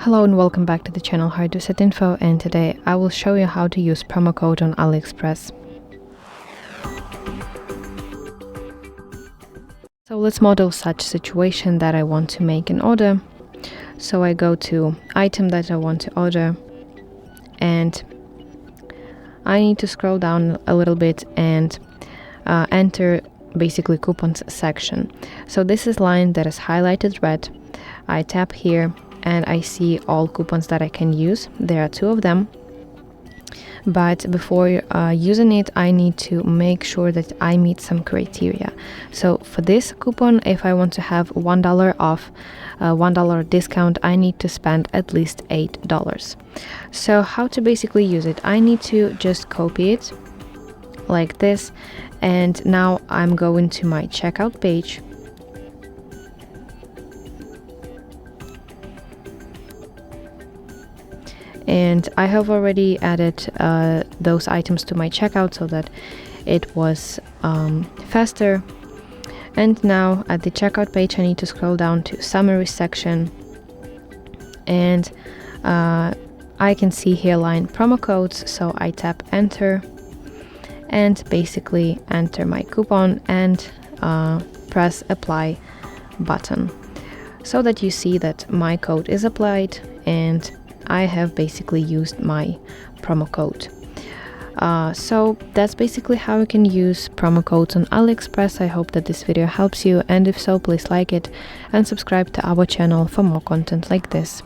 Hello and welcome back to the channel How to Set Info, and today I will show you how to use promo code on AliExpress. So let's model such situation that I want to make an order. So I go to item that I want to order and I need to scroll down a little bit and enter basically coupons section. So this is line that is highlighted red. I tap here and I see all coupons that I can use. There are 2 of them, but before using it I need to make sure that I meet some criteria. So for this coupon, if I want to have $1 off, $1 discount, I need to spend at least $8. So how to basically use it? I need to just copy it like this, and now I'm going to my checkout page. And I have already added those items to my checkout so that it was faster. And now at the checkout page I need to scroll down to summary section, and I can see here line promo codes, so I tap enter and basically enter my coupon and press apply button so that you see that my code is applied and I have basically used my promo code. So that's basically how you can use promo codes on AliExpress. I hope that this video helps you, and if so, please like it and subscribe to our channel for more content like this.